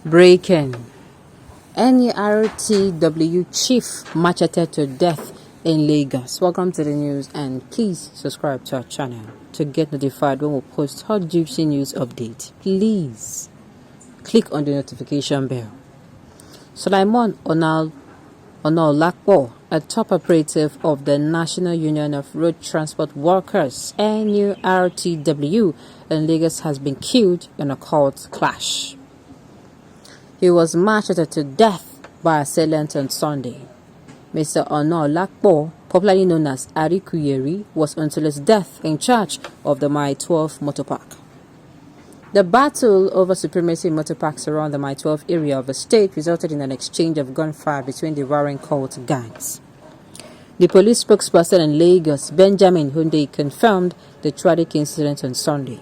Breaking. Nurtw chief macheted to death in Lagos. Welcome to the news, and please subscribe to our channel to get notified when we post hot juicy news update. Please click on the notification bell. Sulaiman Onolakpo, a top operative of the National Union of Road Transport Workers (NURTW) in Lagos, has been killed in a court clash. He was macheted to death by assailants on Sunday. Mr. Onolakpo, popularly known as Arikuyeri, was until his death in charge of the Mile 12 motor park. The battle over supremacy in motor parks around the Mile 12 area of the state resulted in an exchange of gunfire between the warring cult gangs. The police spokesperson in Lagos, Benjamin Hunde, confirmed the tragic incident on Sunday.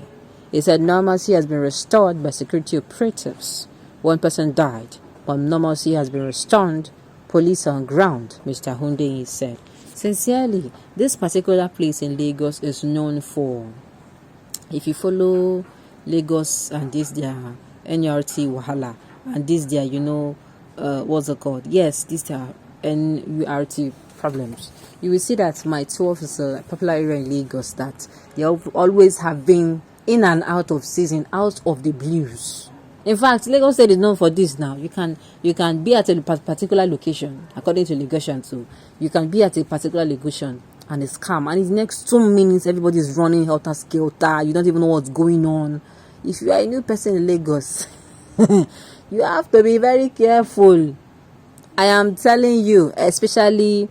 He said normalcy has been restored by security operatives. One person died, but normalcy has been restored. Police on ground, Mr. Hunde said. Sincerely, this particular place in Lagos is known for, if you follow Lagos and this their NURT Wahala, and this their, what's it called? Yes, this their NURT problems. You will see that Mile 12 is a popular area in Lagos that they always have been in and out of season, out of the blues. In fact, Lagos State is known for this now. You can be at a particular location, according to Lagosian too. You can be at a particular location and it's calm, and in the next 2 minutes, everybody is running helter skelter. You don't even know what's going on. If you are a new person in Lagos, you have to be very careful. I am telling you, especially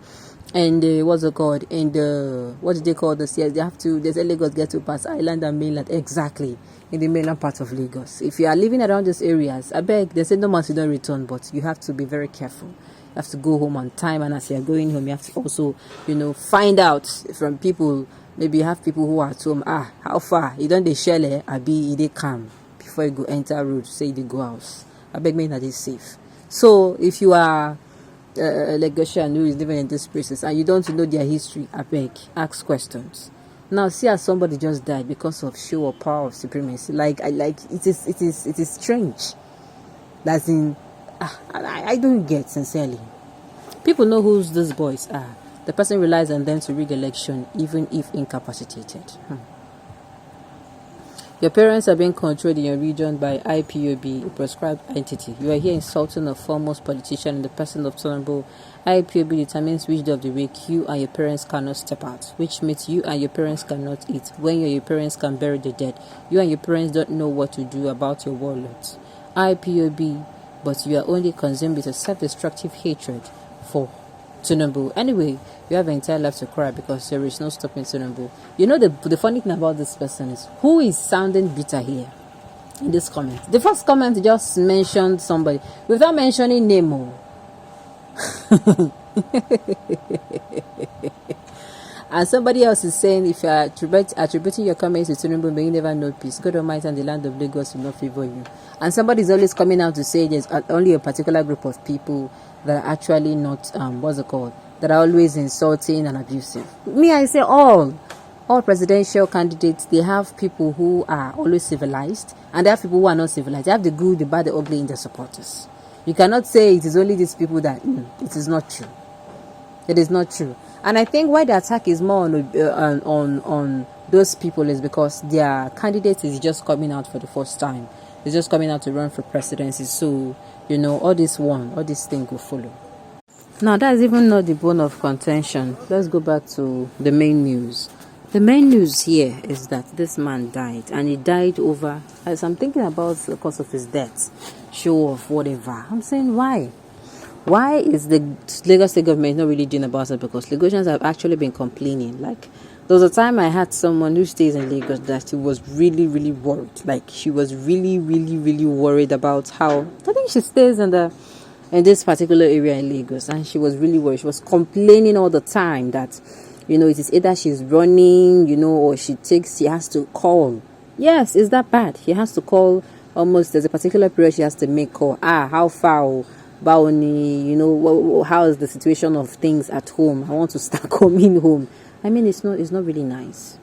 in the what do they call this? Yes, they say Lagos get to pass island and mainland. Exactly. In the mainland part of Lagos. If you are living around these areas, I beg, they say no man should not return, but you have to be very careful. You have to go home on time, and as you are going home, you have to also, find out from people. Maybe you have people who are at home. How far? You don't they share abi they come before you go enter road, say they go house. I beg me that is safe. So if you are a Lagosian who is living in these places and you don't know their history, I beg, ask questions. Now, see as somebody just died because of show or power of supremacy. It is strange. That's I don't get, sincerely. People know who these boys are. The person relies on them to rig election, even if incapacitated. Your parents are being controlled in your region by IPOB, a prescribed entity. You are here insulting a foremost politician in the person of Tinubu'S. IPOB determines which day of the week you and your parents cannot step out, which means you and your parents cannot eat. When your parents can bury the dead, you and your parents don't know what to do about your warlords. IPOB, but you are only consumed with a self-destructive hatred for Tinubu. Anyway, you have an entire life to cry because there is no stopping Tinubu. The funny thing about this person is, who is sounding bitter here in this comment? The first comment just mentioned somebody without mentioning name. And somebody else is saying, if you are attributing your comments to Tinubu, may you never know peace. God Almighty and the land of Lagos will not favor you. And somebody is always coming out to say there's only a particular group of people that are actually not that are always insulting and abusive. Me, I say all presidential candidates, they have people who are always civilized, and they have people who are not civilized. They have the good, the bad, the ugly in their supporters. You cannot say it is only these people that it is not true. It is not true. And I think why the attack is more on those people is because their candidate is just coming out for the first time. They're just coming out to run for presidency. So, all this thing will follow. Now, that's even not the bone of contention. Let's go back to the main news. The main news here is that this man died, and he died over, as I'm thinking about the cause of his death, show of whatever. I'm saying, why? Why is the Lagos State government not really doing about it? Because Lagosians have actually been complaining. There was a time I had someone who stays in Lagos that she was really, really worried. She was really, really, really worried about how, I think she stays in this particular area in Lagos, and she was really worried. She was complaining all the time that, it is either she's running, or she has to call. Yes, it's that bad. She has to call almost, there's a particular period she has to make call. How far? Baoni, how is the situation of things at home? I want to start coming home. I mean, it's not really nice.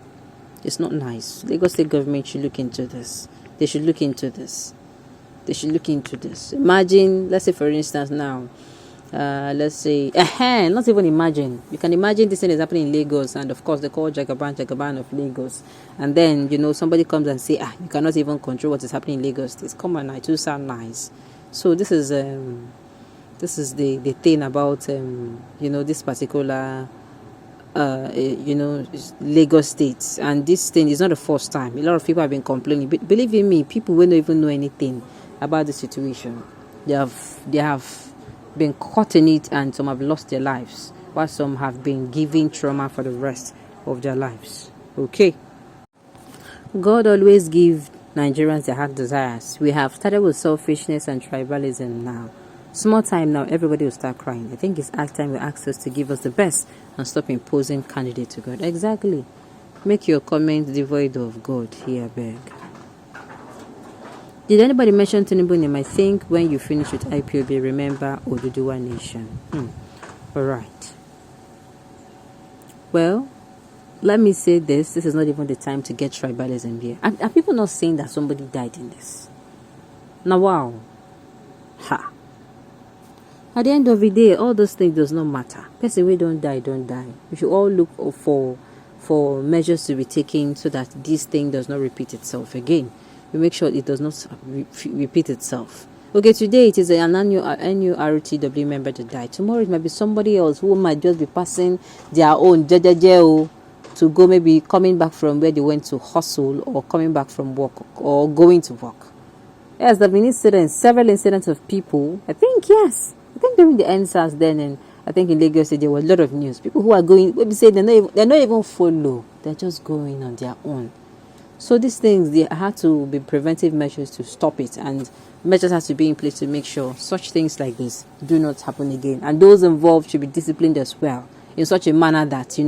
It's not nice. Lagos State government should look into this. They should look into this. They should look into this. Imagine, let's say for instance now, let's say, not even imagine. You can imagine this thing is happening in Lagos, and of course they call Jagaban of Lagos, and then somebody comes and say, you cannot even control what is happening in Lagos. This come on, it will sound nice. So this is the thing about this particular Lagos State, and this thing is not the first time. A lot of people have been complaining. But believe in me, people will not even know anything about the situation. They have been caught in it, and some have lost their lives, while some have been given trauma for the rest of their lives. Okay. God always gives Nigerians their heart desires. We have started with selfishness and tribalism now. Small time now, everybody will start crying. I think it's time we ask us to give us the best and stop imposing candidate to God. Exactly. Make your comments devoid of God here, beg. Did anybody mention Tinubu's name? I think when you finish with IPOB, remember Oduduwa Nation. Alright. Well, let me say this. This is not even the time to get tribalism here. Are people not saying that somebody died in this? Now, wow. Ha. At the end of the day, all those things does not matter. Person we don't die, don't die. We should all look for measures to be taken so that this thing does not repeat itself again. We make sure it does not repeat itself. Okay, today it is an NURTW member to die. Tomorrow it might be somebody else who might just be passing their own to go, maybe coming back from where they went to hustle, or coming back from work, or going to work. Yes, there have been several incidents of people. I think during the NSAS then, and I think in Lagos there were a lot of news. People who are going, we say they're not even follow. They're just going on their own. So these things, there have to be preventive measures to stop it, and measures have to be in place to make sure such things like this do not happen again. And those involved should be disciplined as well, in such a manner that,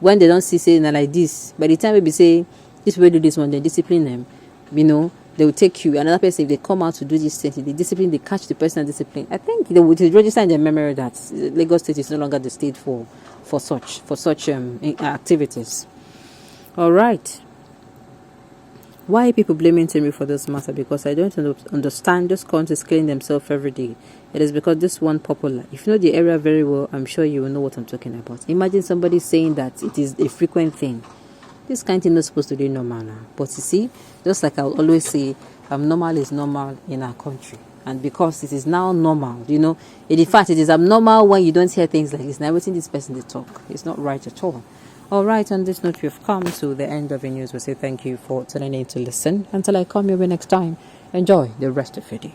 when they don't see saying like this, by the time we say, this way do this one, they discipline them, they will take you. Another person, if they come out to do this thing, they discipline, they catch the person and discipline. I think they would register in their memory that Lagos State is no longer the state for such activities. All right. Why are people blaming Tinubu for this matter? Because I don't understand. Those countries killing themselves every day. It is because this one popular. If you know the area very well, I'm sure you will know what I'm talking about. Imagine somebody saying that it is a frequent thing. This kind of thing is not supposed to be normal now. But you see, just like I will always say, abnormal is normal in our country. And because it is now normal, in fact, it is abnormal when you don't hear things like this. Now, everything this person they talk, it's not right at all. All right, on this note, we've come to the end of the news. We say thank you for tuning in to listen. Until I come your way next time, enjoy the rest of your day.